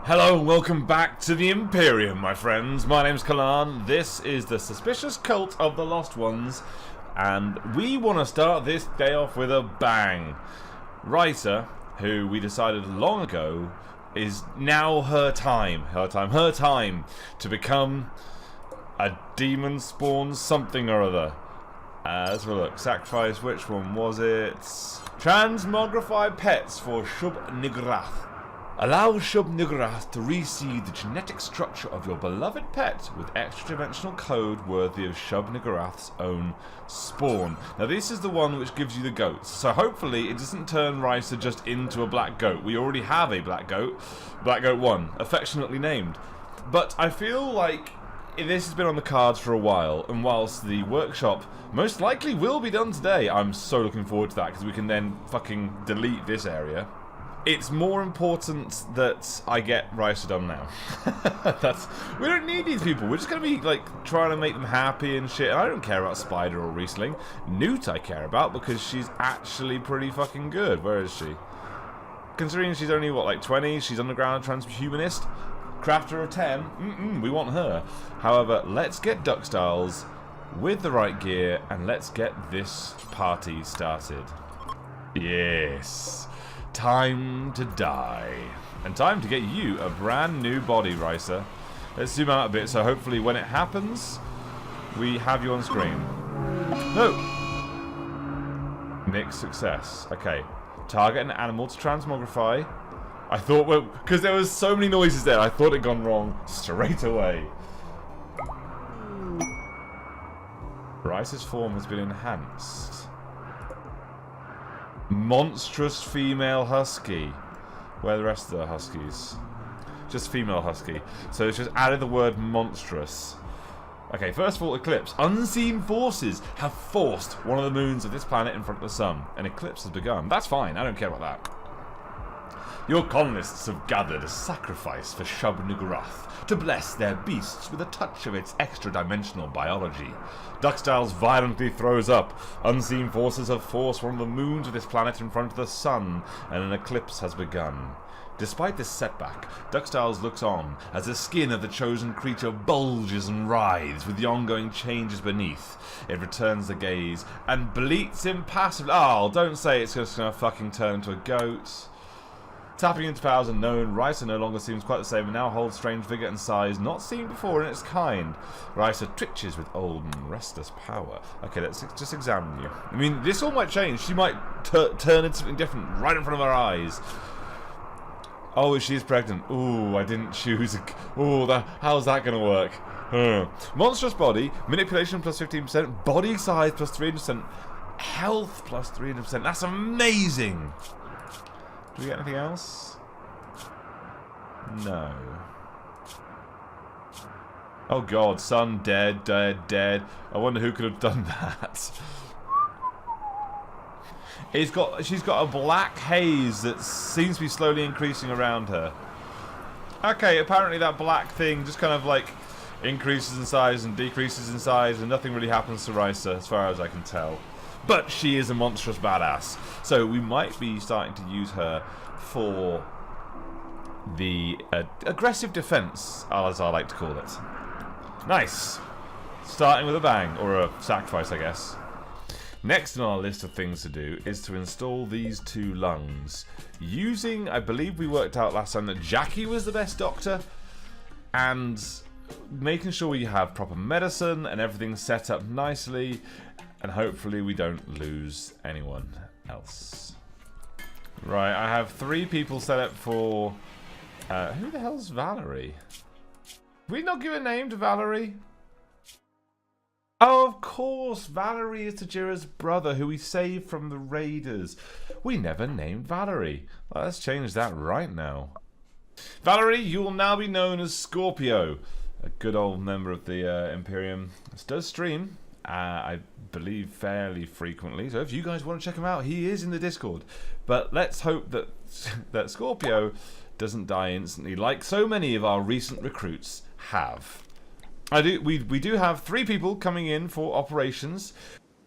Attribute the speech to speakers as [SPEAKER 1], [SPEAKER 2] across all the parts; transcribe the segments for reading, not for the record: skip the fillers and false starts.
[SPEAKER 1] Hello and welcome back to the Imperium, my friends. My name's Kalan. This is the Suspicious Cult of the Lost Ones, and we want to start this day off with a bang. Raisa, who we decided long ago, is now her time to become a demon spawn something or other. Let's have a look. Sacrifice, which one was it? Transmogrify pets for Shub-Nigrath. Allow Shub-Nigrath to reseed the genetic structure of your beloved pet with extra-dimensional code worthy of Shub-Nigrath's own spawn. Now this is the one which gives you the goats, so hopefully it doesn't turn Raisa just into a black goat. We already have a Black Goat 1, affectionately named. But I feel like this has been on the cards for a while, and whilst the workshop most likely will be done today, I'm so looking forward to that because we can then fucking delete this area. It's more important that I get Raisa done now. We don't need these people. We're just going to be like trying to make them happy and shit. And I don't care about Spider or Riesling. Newt I care about because she's actually pretty fucking good. Where is she? Considering she's only, what, like 20? She's underground transhumanist. Crafter of 10. We want her. However, let's get Duck Styles with the right gear and let's get this party started. Yes. Time to die. And time to get you a brand new body, Raisa. Let's zoom out a bit so hopefully when it happens, we have you on screen. No! Mixed success. Okay. Target an animal to transmogrify. I thought, well, because there was so many noises there, I thought it had gone wrong straight away. Raisa's form has been enhanced. Monstrous female husky. Where are the rest of the huskies? Just female husky. So it's just added the word monstrous. Okay, first of all, eclipse. Unseen forces have forced one of the moons of this planet in front of the sun. An eclipse has begun. That's fine, I don't care about that. Your colonists have gathered a sacrifice for Shub-Nigrath to bless their beasts with a touch of its extra-dimensional biology. Duckstyles violently throws up. Unseen forces have forced one of the moons of this planet in front of the sun, and an eclipse has begun. Despite this setback, Duckstyles looks on as the skin of the chosen creature bulges and writhes with the ongoing changes beneath. It returns the gaze and bleats impassively. Oh, don't say it's just gonna fucking turn into a goat. Tapping into powers unknown, Raisa no longer seems quite the same and now holds strange vigor and size not seen before in its kind. Raisa twitches with old and restless power. Okay, let's just examine you. I mean, this all might change. She might turn into something different right in front of our eyes. Oh, she is pregnant. Ooh, I didn't choose. Ooh, how's that going to work? Monstrous body, manipulation plus 15%, body size plus 300%, health plus 300%. That's amazing! Do we get anything else? No. Oh god, son, dead. I wonder who could have done that. She's got a black haze that seems to be slowly increasing around her. Okay, apparently that black thing just kind of like increases in size and decreases in size and nothing really happens to Raisa as far as I can tell. But she is a monstrous badass, so we might be starting to use her for the aggressive defense, as I like to call it. Nice. Starting with a bang, or a sacrifice, I guess. Next on our list of things to do is to install these two lungs. Using, I believe we worked out last time that Jackie was the best doctor, and making sure we have proper medicine and everything set up nicely. And hopefully we don't lose anyone else. Right, I have 3 people set up for... who the hell's Valerie? Did we not give a name to Valerie? Oh, of course! Valerie is Tajira's brother, who we saved from the raiders. We never named Valerie. Well, let's change that right now. Valerie, you will now be known as Scorpio. A good old member of the Imperium. This does stream. I believe fairly frequently, so if you guys want to check him out, he is in the Discord. But let's hope that that Scorpio doesn't die instantly like so many of our recent recruits have. We do have 3 people coming in for operations.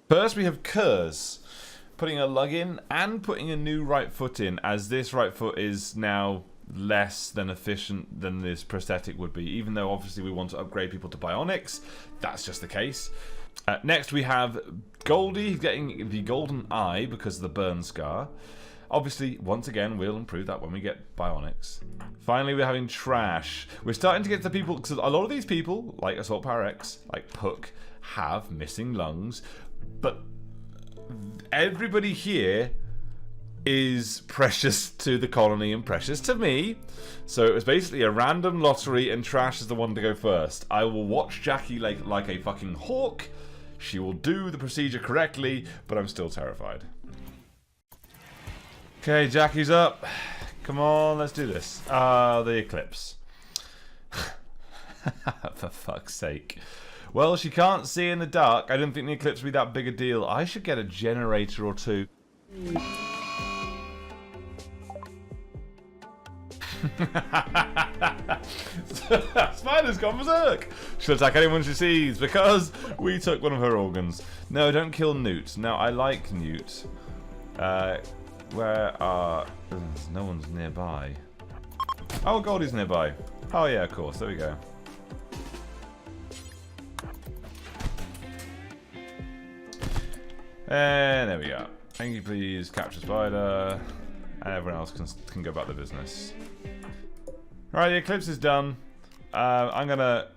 [SPEAKER 1] First we have Kurz putting a lug in and putting a new right foot in, as this right foot is now less than efficient than this prosthetic would be, even though obviously we want to upgrade people to bionics. That's just the case. Next we have Goldie getting the golden eye because of the burn scar. Obviously, once again, we'll improve that when we get bionics. Finally, we're having Trash. We're starting to get to people, because a lot of these people, like Assault Power X, like Puck, have missing lungs, but everybody here is precious to the colony and precious to me. So it was basically a random lottery, and Trash is the one to go first. I will watch Jackie like a fucking hawk. She will do the procedure correctly, but I'm still terrified. Okay, Jackie's up. Come on, let's do this. The eclipse. For fuck's sake. Well, she can't see in the dark. I didn't think the eclipse would be that big a deal. I should get a generator or two. Spider's gone berserk. She'll attack anyone she sees because we took one of her organs. No, don't kill Newt. No, I like Newt. Where are... no one's nearby. Oh, Goldie's nearby. Oh yeah, of course. There we go. And there we go. Thank you, please. Capture Spider. And everyone else can go about their business. Alright, the eclipse is done. I'm going to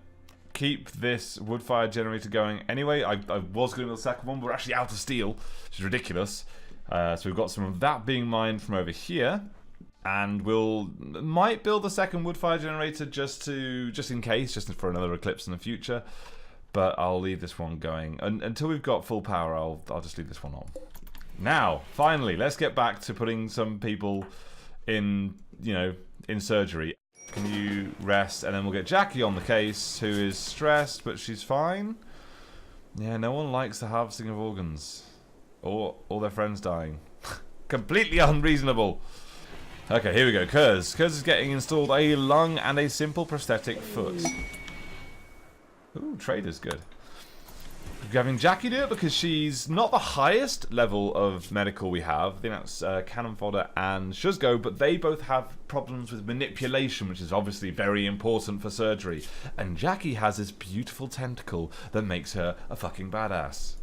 [SPEAKER 1] keep this wood fire generator going anyway. I was going to build a second one, but we're actually out of steel, which is ridiculous. So we've got some of that being mined from over here. And might build a second wood fire generator just in case, just for another eclipse in the future. But I'll leave this one going. Until we've got full power, I'll just leave this one on. Now, finally, let's get back to putting some people in, in surgery. Can you rest? And then we'll get Jackie on the case, who is stressed, but she's fine. Yeah, no one likes the harvesting of organs. Or all their friends dying. Completely unreasonable. Okay, here we go. Kurz. Kurz is getting installed a lung and a simple prosthetic foot. Ooh, trader's good. We're having Jackie do it because she's not the highest level of medical we have. I think that's Cannon Fodder and Shuzgo, but they both have problems with manipulation, which is obviously very important for surgery. And Jackie has this beautiful tentacle that makes her a fucking badass.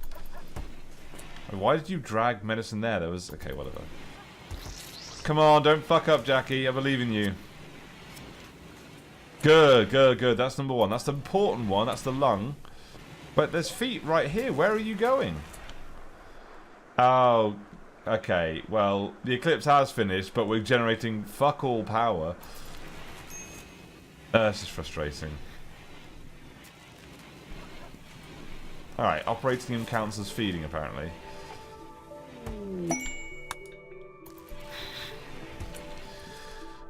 [SPEAKER 1] Why did you drag medicine there? There was... okay, whatever. Come on, don't fuck up, Jackie. I believe in you. Good, good, good. That's number one. That's the important one. That's the lung. But there's feet right here. Where are you going? Oh, okay. Well, the eclipse has finished, but we're generating fuck all power. This is frustrating. Alright, operating him counts as feeding, apparently.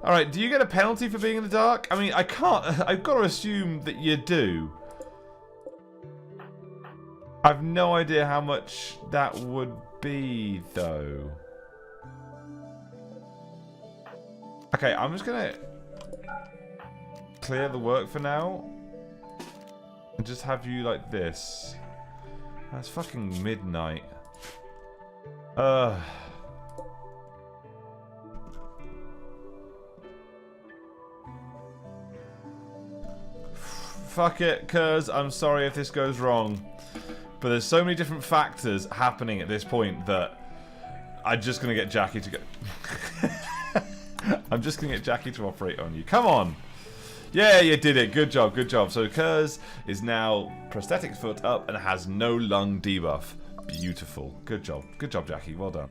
[SPEAKER 1] Alright, do you get a penalty for being in the dark? I mean, I can't... I've got to assume that you do. I've no idea how much that would be, though. Okay, I'm just gonna clear the work for now. And just have you like this. That's fucking midnight. Fuck it, cuz I'm sorry if this goes wrong. But there's so many different factors happening at this point that I'm just going to get Jackie to go... I'm just going to get Jackie to operate on you. Come on! Yeah, you did it. Good job, good job. So Kurz is now prosthetic foot up and has no lung debuff. Beautiful. Good job. Good job, Jackie. Well done.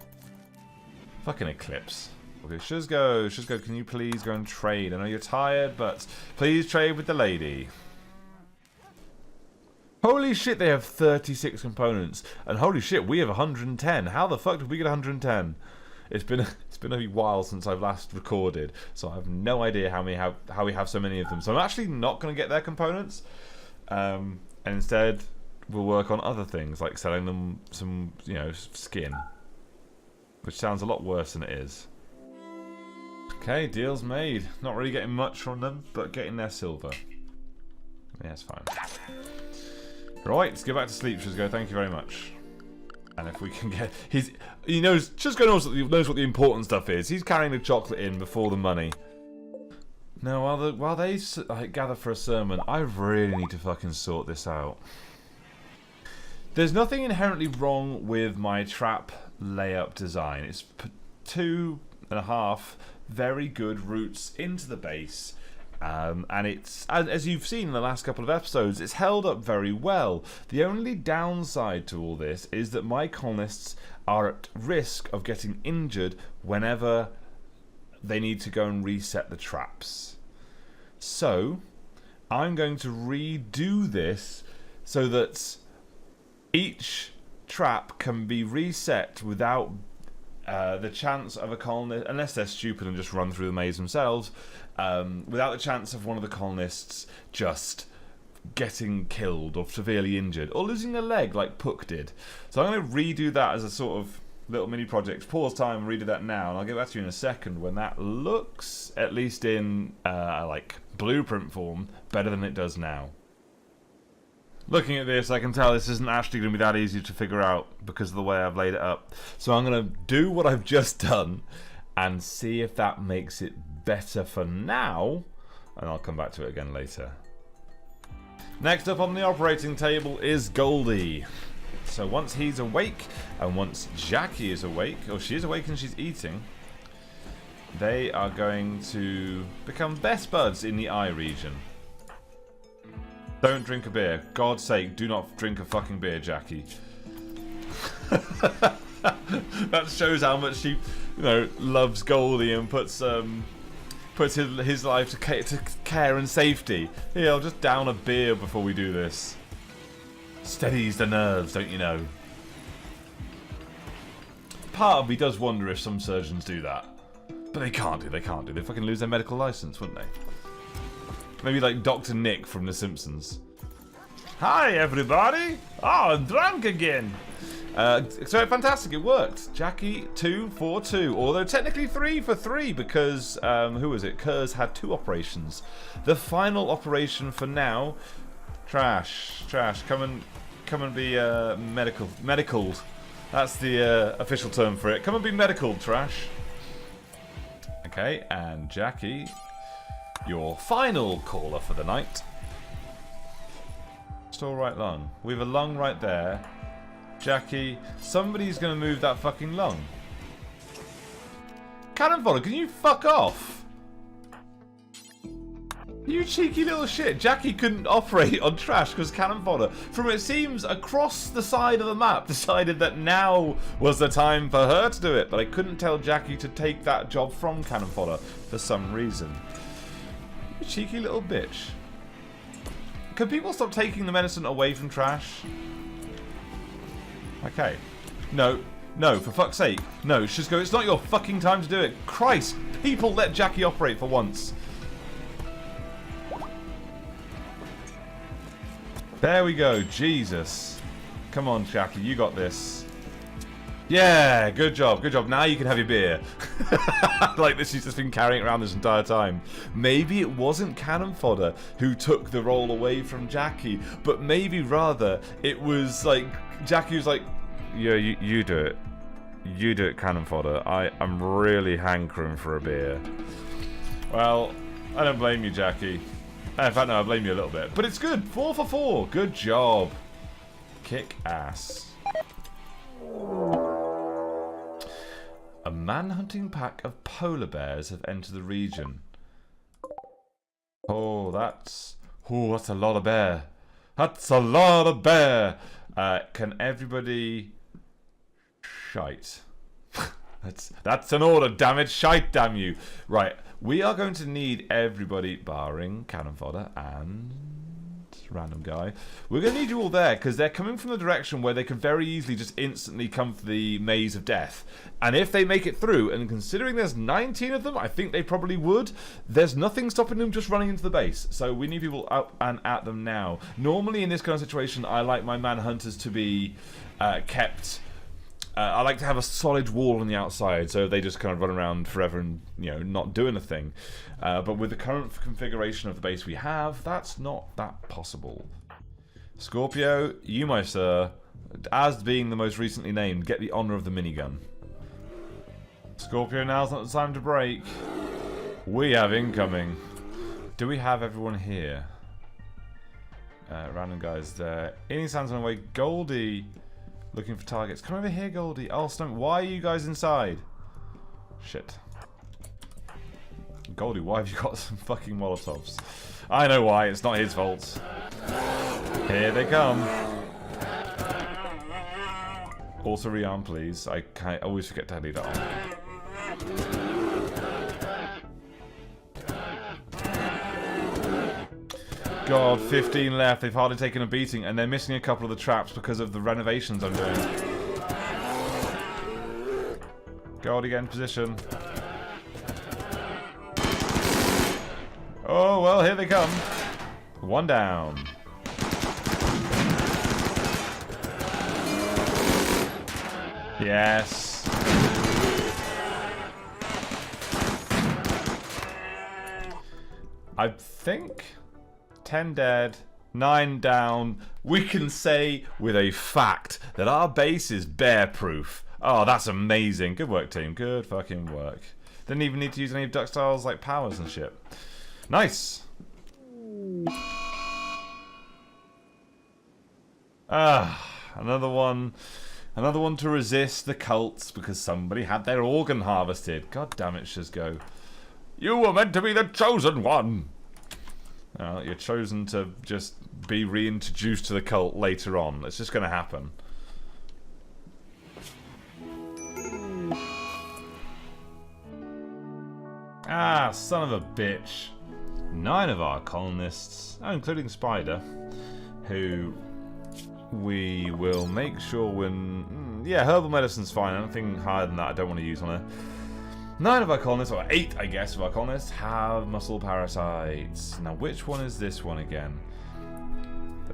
[SPEAKER 1] Fucking eclipse. Okay, Shuzgo. Shuzgo, can you please go and trade? I know you're tired, but please trade with the lady. Holy shit, they have 36 components. And holy shit, we have 110. How the fuck did we get 110? It's been a while since I've last recorded, so I have no idea how we have so many of them. So I'm actually not going to get their components. And instead, we'll work on other things, like selling them some, skin. Which sounds a lot worse than it is. Okay, deal's made. Not really getting much from them, but getting their silver. Yeah, it's fine. Right, let's get back to sleep, Shuzgo. Thank you very much. And if we can get... Shuzgo knows what the important stuff is. He's carrying the chocolate in before the money. Now, while they like, gather for a sermon, I really need to fucking sort this out. There's nothing inherently wrong with my trap layup design. It's 2.5 very good routes into the base. And it's, as you've seen in the last couple of episodes, it's held up very well. The only downside to all this is that my colonists are at risk of getting injured whenever they need to go and reset the traps. So, I'm going to redo this so that each trap can be reset without the chance of a colonist, unless they're stupid and just run through the maze themselves, without the chance of one of the colonists just getting killed or severely injured or losing a leg like Puck did. So I'm going to redo that as a sort of little mini project. Pause time, redo that now, and I'll get back to you in a second when that looks, at least in like blueprint form, better than it does now. Looking at this, I can tell this isn't actually going to be that easy to figure out because of the way I've laid it up. So I'm going to do what I've just done and see if that makes it better for now, and I'll come back to it again later. Next up on the operating table is Goldie. So once he's awake, and once Jackie is awake, or she's awake and she's eating, they are going to become best buds in the eye region. Don't drink a beer. God's sake, do not drink a fucking beer, Jackie. That shows how much she, loves Goldie and puts his life to care and safety. Here, I'll just down a beer before we do this. Steadies the nerves, don't you know? Part of me does wonder if some surgeons do that. But they can't do. They fucking lose their medical license, wouldn't they? Maybe like Dr. Nick from The Simpsons. Hi, everybody! Oh, I'm drunk again! So fantastic, it worked. Jackie, 2 for 2. Although technically 3 for 3 because, who was it? Kurz had 2 operations. The final operation for now... Trash. Come and be medicaled. That's the official term for it. Come and be medicaled, Trash. Okay, and Jackie... your final caller for the night. Store right lung. We have a lung right there. Jackie, somebody's going to move that fucking lung. Cannon fodder, can you fuck off? You cheeky little shit. Jackie couldn't operate on Trash because Cannon fodder, from it seems across the side of the map, decided that now was the time for her to do it. But I couldn't tell Jackie to take that job from Cannon fodder for some reason. You cheeky little bitch. Can people stop taking the medicine away from Trash? Okay. No, for fuck's sake. No, just go, it's not your fucking time to do it. Christ, people let Jackie operate for once. There we go, Jesus. Come on, Jackie, you got this. Yeah, good job. Now you can have your beer. Like this, she's just been carrying it around this entire time. Maybe it wasn't Cannon fodder who took the role away from Jackie, but maybe rather it was like Jackie was like, yeah, you do it. You do it, Cannon fodder. I'm really hankering for a beer. Well, I don't blame you, Jackie. In fact, no, I blame you a little bit. But it's good. 4 for 4. Good job. Kick ass. A man-hunting pack of polar bears have entered the region. Oh, that's a lot of bear. That's a lot of bear. Can everybody shite? That's an order, damn it. Shite, damn you. Right, we are going to need everybody, barring Cannon fodder and random guy. We're going to need you all there because they're coming from the direction where they could very easily just instantly come for the maze of death. And if they make it through, and considering there's 19 of them, I think they probably would, there's nothing stopping them just running into the base. So we need people up and at them now. Normally in this kind of situation, I like my manhunters to be kept... I like to have a solid wall on the outside, so they just kind of run around forever and, not do anything. But with the current configuration of the base we have, that's not that possible. Scorpio, you, my sir, as being the most recently named, get the honour of the minigun. Scorpio, now's not the time to break. We have incoming. Do we have everyone here? Random guys there. Inisan's on the way. Goldie looking for targets. Come over here, Goldie. Oh, Stone, why are you guys inside? Shit. Goldie, why have you got some fucking Molotovs? I know why. It's not his fault. Here they come. Also rearm, please. I always forget to leave that on. God, 15 left. They've hardly taken a beating, and they're missing a couple of the traps because of the renovations I'm doing. Goldie, get in position. Oh, well, here they come. One down. Yes. I think 10 dead, 9 down. We can say with a fact that our base is bear-proof. Oh, that's amazing. Good work, team. Good fucking work. Didn't even need to use any ductiles like powers and shit. Nice. Another one. Another one to resist the cults because somebody had their organ harvested. God damn it, Shizgo. You were meant to be the chosen one. Well, you're chosen to just be reintroduced to the cult later on. It's just going to happen. Ah, son of a bitch. 9 of our colonists, including Spider, who we will make sure when... yeah, herbal medicine's fine. Anything higher than that I don't want to use on her. 9 of our colonists, or 8 I guess of our colonists, have muscle parasites. Now which one is this one again?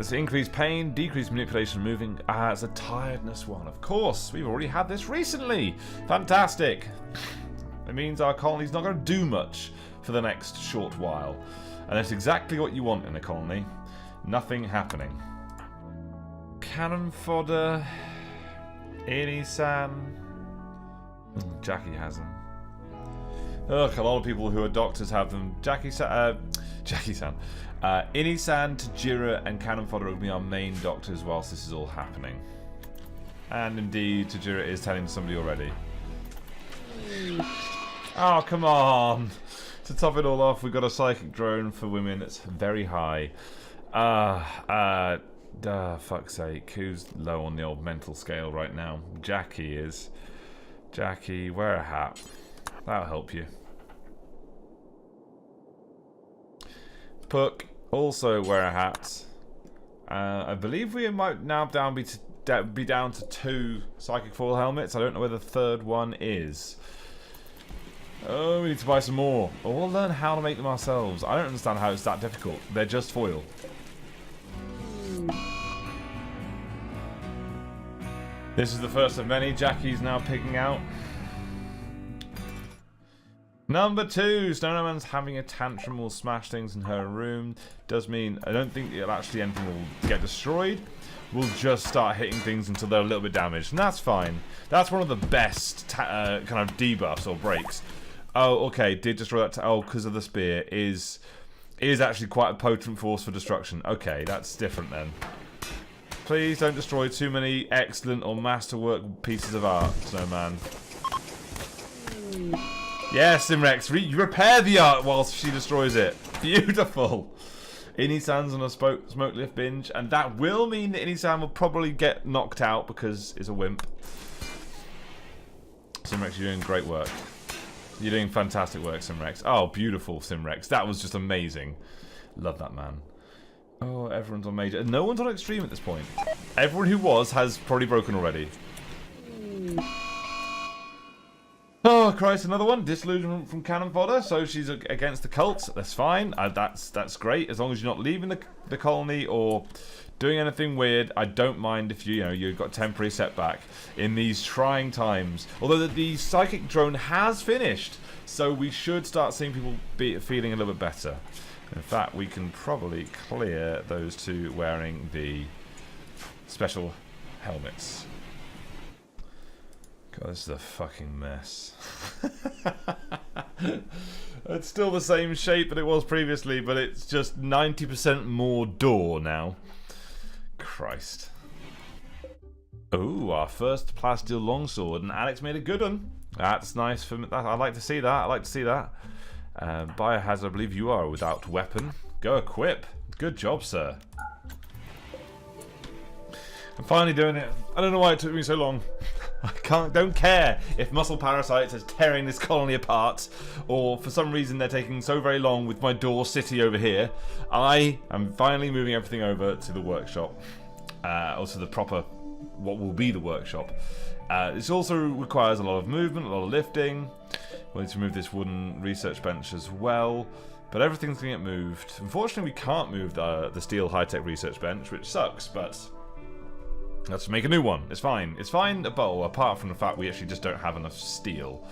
[SPEAKER 1] It's increased pain, decreased manipulation, moving. Ah, it's a tiredness one. Of course, we've already had this recently. Fantastic. It means our colony's not going to do much for the next short while. And that's exactly what you want in a colony. Nothing happening. Cannon fodder. Ini-san. Jackie has them. Ugh, a lot of people who are doctors have them. Jackie-san. Ini-san, Tajira, and Cannon fodder will be our main doctors whilst this is all happening. And indeed, Tajira is telling somebody already. Oh, come on. To top it all off, we've got a psychic drone for women that's very high. Fuck's sake. Who's low on the old mental scale right now? Jackie is. Jackie, wear a hat. That'll help you. Puck, also wear a hat. I believe we might now be down to 2 psychic foil helmets. I don't know where the third one is. Oh, we need to buy some more. Or we'll learn how to make them ourselves. I don't understand how it's that difficult. They're just foil. This is the first of many Jackie's now picking out. Number 2. Snowman's having a tantrum, will smash things in her room. Does mean I don't think it'll actually anything will get destroyed. We'll just start hitting things until they're a little bit damaged. And that's fine. That's one of the best kind of debuffs or breaks. Oh, okay, did destroy that. Oh, because of the spear is actually quite a potent force for destruction. Okay, that's different then. Please don't destroy too many excellent or masterwork pieces of art, Snowman. Yes, Simrex, repair the art whilst she destroys it. Beautiful. Ini-san's on a smoke lift binge, and that will mean that Ini-san will probably get knocked out because it's a wimp. Simrex, you're doing great work. You're doing fantastic work, Simrex. Oh, beautiful, Simrex. That was just amazing. Love that, man. Oh, everyone's on major. No one's on extreme at this point. Everyone who was has probably broken already. Oh, Christ, another one. Disillusionment from Cannon fodder. So she's against the cults. That's fine. That's great. As long as you're not leaving the colony or doing anything weird, I don't mind if you've got temporary setback in these trying times. Although the psychic drone has finished, so we should start seeing people feeling a little bit better. In fact, we can probably clear those 2 wearing the special helmets. God, this is a fucking mess. It's still the same shape that it was previously, but it's just 90% more door now. Christ. Oh, our first plasteel longsword, and Alex made a good one. That's nice for me. I'd like to see that. I'd like to see that. Biohazard, I believe you are without weapon. Go equip. Good job, sir. I'm finally doing it. I don't know why it took me so long. Don't care if muscle parasites is tearing this colony apart, or for some reason they're taking so very long with my door city over here. I am finally moving everything over to the workshop, also the proper, what will be the workshop. This also requires a lot of movement, a lot of lifting. We need to move this wooden research bench as well, but everything's going to get moved. Unfortunately, we can't move the steel high-tech research bench, which sucks, but let's make a new one. It's fine. It's fine, apart from the fact we actually just don't have enough steel.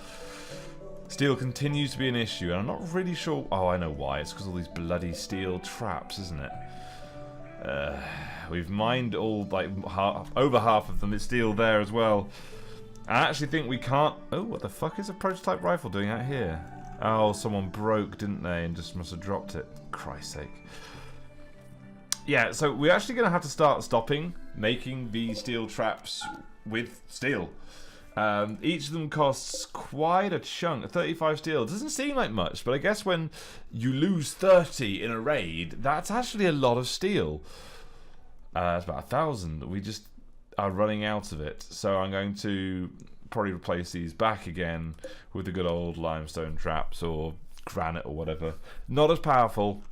[SPEAKER 1] Steel continues to be an issue, and I'm not really sure... Oh, I know why. It's because of all these bloody steel traps, isn't it? We've mined all, like, over half of them. It's steel there as well. I actually think we can't... Oh, what the fuck is a prototype rifle doing out here? Oh, someone broke, didn't they? And just must have dropped it. Christ's sake. Yeah, so we're actually going to have to start stopping making these steel traps with steel. Each of them costs quite a chunk. 35 steel. It doesn't seem like much, but I guess when you lose 30 in a raid, that's actually a lot of steel. It's about 1,000. We just are running out of it. So I'm going to probably replace these back again with the good old limestone traps or granite or whatever. Not as powerful.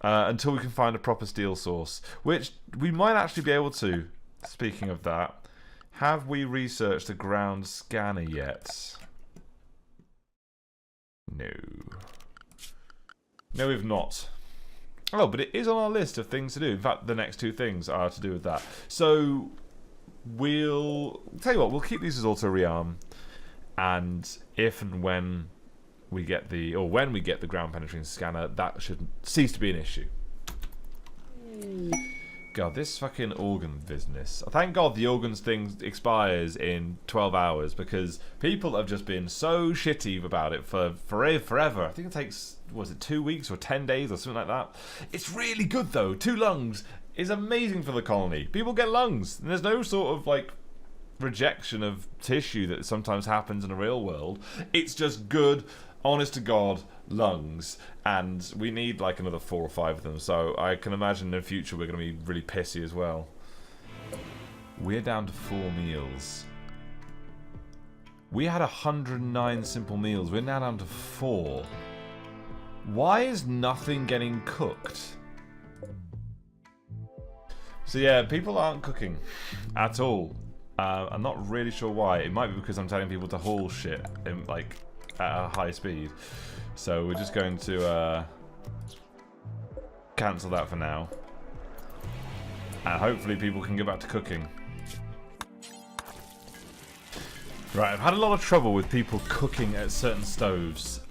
[SPEAKER 1] Until we can find a proper steel source, which we might actually be able to. Speaking of that, have we researched a ground scanner yet? No. No, we've not. Oh, but it is on our list of things to do. In fact, the next two things are to do with that. So, we'll... Tell you what, we'll keep these as auto rearm. And if and when... we get the, or when we get the ground penetrating scanner, that should cease to be an issue. God, this fucking organ business. Thank God the organs thing expires in 12 hours, because people have just been so shitty about it for forever. I think it takes, was it 2 weeks or 10 days or something like that? It's really good though. 2 lungs is amazing for the colony. People get lungs, and there's no sort of like rejection of tissue that sometimes happens in the real world. It's just good, honest to God, lungs, and we need like another 4 or 5 of them, so I can imagine in the future we're going to be really pissy as well. We're down to 4 meals. We had 109 simple meals, we're now down to 4. Why is nothing getting cooked? So yeah, people aren't cooking at all. I'm not really sure why. It might be because I'm telling people to haul shit in, like, at a high speed. So we're just going to cancel that for now. And hopefully people can get back to cooking. Right, I've had a lot of trouble with people cooking at certain stoves.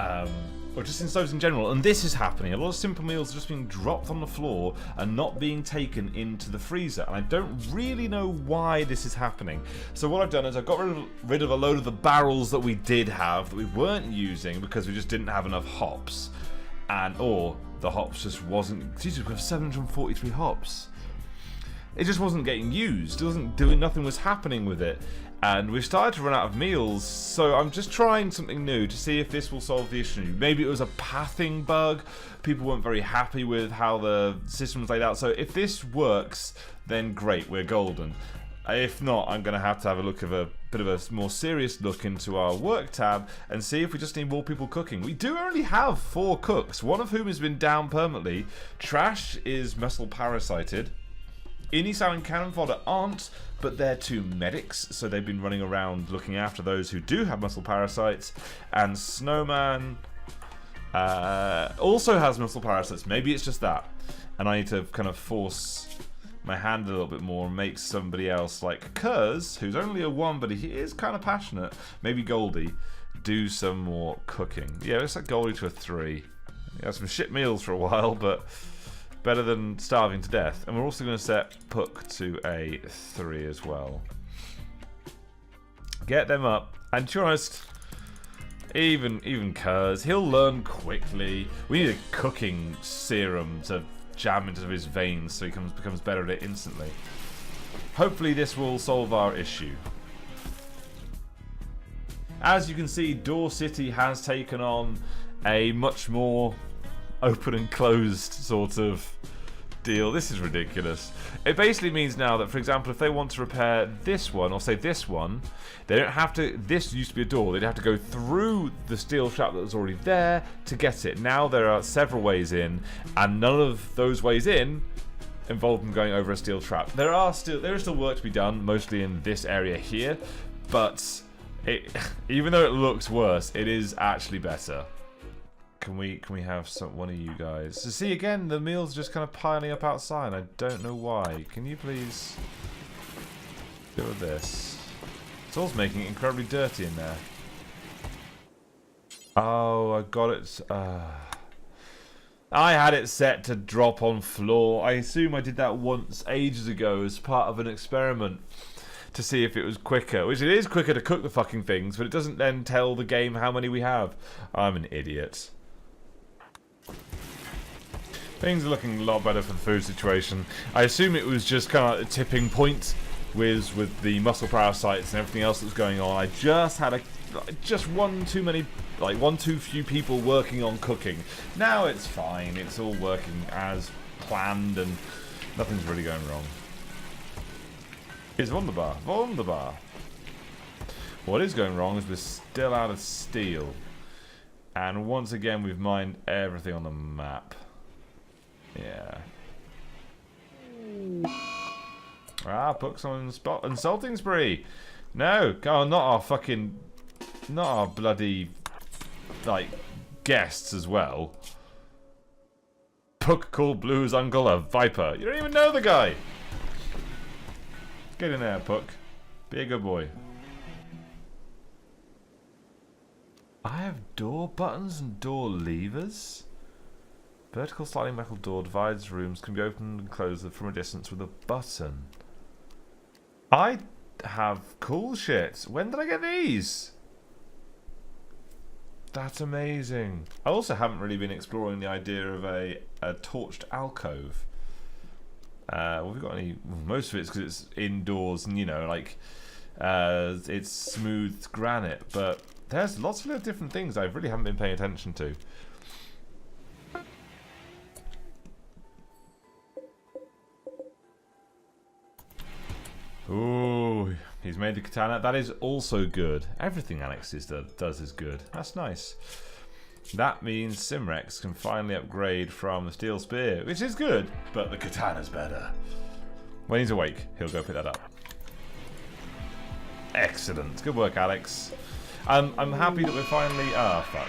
[SPEAKER 1] Or just in stoves in general, and this is happening. A lot of simple meals are just being dropped on the floor and not being taken into the freezer, and I don't really know why this is happening. So what I've done is I've got rid of a load of the barrels that we did have that we weren't using because we just didn't have enough hops, or the hops just wasn't. Jesus, we have 743 hops. It just wasn't getting used. It wasn't doing. Nothing was happening with it. And we've started to run out of meals, so I'm just trying something new to see if this will solve the issue. Maybe it was a pathing bug. People weren't very happy with how the system was laid out. So if this works, then great, we're golden. If not, I'm going to have a look at a bit of a more serious look into our work tab and see if we just need more people cooking. We do only have 4 cooks, one of whom has been down permanently. Trash is muscle parasited. Inisal and Cannon Fodder aren't, but they're 2 medics, so they've been running around looking after those who do have muscle parasites. And Snowman also has muscle parasites. Maybe it's just that. And I need to kind of force my hand a little bit more and make somebody else, like Kurz, who's only a 1, but he is kind of passionate, maybe Goldie, do some more cooking. Yeah, let's set Goldie to a 3. He had some shit meals for a while, but better than starving to death. And we're also going to set Puck to a 3 as well. Get them up. And to be honest, Even Kurz, he'll learn quickly. We need a cooking serum to jam into his veins so he becomes better at it instantly. Hopefully this will solve our issue. As you can see, Door City has taken on a much more open and closed sort of deal. This is ridiculous. It basically means now that, for example, if they want to repair this one, or say this one, they don't have to. This used to be a door. They'd have to go through the steel trap that was already there to get it. Now there are several ways in, and none of those ways in involve them going over a steel trap. There is still work to be done, mostly in this area here, but even though it looks worse, it is actually better. Can we have one of you guys? So see, again, the meal's just kind of piling up outside. I don't know why. Can you please deal with this? It's also making it incredibly dirty in there. Oh, I got it. I had it set to drop on floor. I assume I did that once ages ago as part of an experiment to see if it was quicker. Which it is quicker to cook the fucking things, but it doesn't then tell the game how many we have. I'm an idiot. Things are looking a lot better for the food situation. I assume it was just kind of a tipping point with the muscle parasites and everything else that was going on. I just had one too few people working on cooking. Now it's fine. It's all working as planned and nothing's really going wrong. It's wunderbar. Wunderbar. What is going wrong is we're still out of steel. And once again, we've mined everything on the map. Yeah. Books on insulting spree. No, God, not our bloody, guests as well. Puck called Blue's uncle a viper. You don't even know the guy. Get in there, Puck. Be a good boy. I have door buttons and door levers. Vertical sliding metal door divides rooms, can be opened and closed from a distance with a button. I have cool shit. When did I get these? That's amazing. I also haven't really been exploring the idea of a torched alcove. Well, we've got any? Most of it's because it's indoors and it's smooth granite, but there's lots of little different things I really haven't been paying attention to. Ooh, he's made the katana. That is also good. Everything Alex does is good. That's nice. That means Simrex can finally upgrade from the steel spear, which is good, but the katana's better. When he's awake, he'll go pick that up. Excellent. Good work, Alex. I'm happy that we're finally... fuck.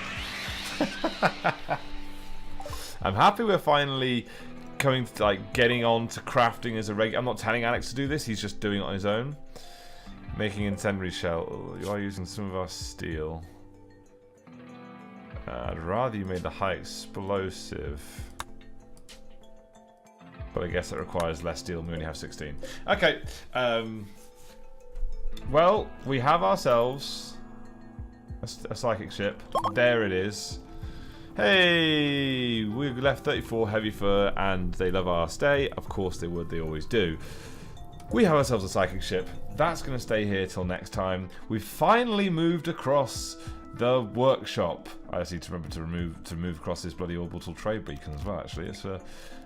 [SPEAKER 1] I'm happy we're finally coming to, getting on to crafting as a regular... I'm not telling Alex to do this, he's just doing it on his own. Making incendiary shell. Oh, you are using some of our steel. I'd rather you made the high explosive. But I guess it requires less steel and we only have 16. Okay. Well, we have ourselves a psychic ship. There it is. Hey! We've left 34 heavy fur and they love our stay. Of course they would, they always do. We have ourselves a psychic ship. That's going to stay here till next time. We've finally moved across the workshop. I just need to remember to move across this bloody orbital trade beacon as well, actually. It's a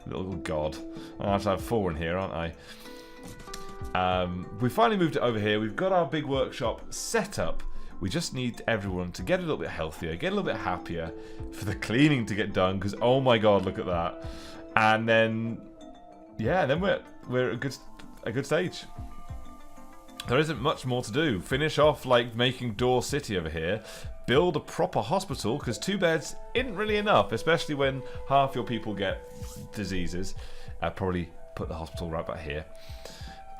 [SPEAKER 1] little god. I have to have 4 in here, aren't I? We finally moved it over here. We've got our big workshop set up. We just need everyone to get a little bit healthier, get a little bit happier, for the cleaning to get done, because oh my god, look at that. And then, yeah, then we're at a good stage. There isn't much more to do. Finish off making Door City over here. Build a proper hospital, because 2 beds isn't really enough, especially when half your people get diseases. Probably put the hospital right back here.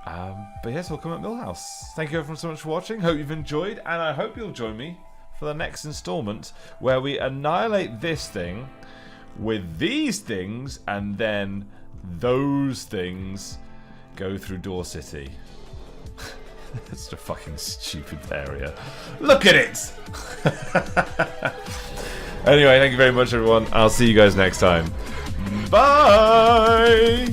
[SPEAKER 1] But yes, we'll come at Millhouse. Thank you everyone so much for watching. Hope you've enjoyed, and I hope you'll join me for the next installment, where we annihilate this thing with these things, and then those things go through Door City. It's just a fucking stupid area. Look at it! Anyway, thank you very much, everyone. I'll see you guys next time. Bye!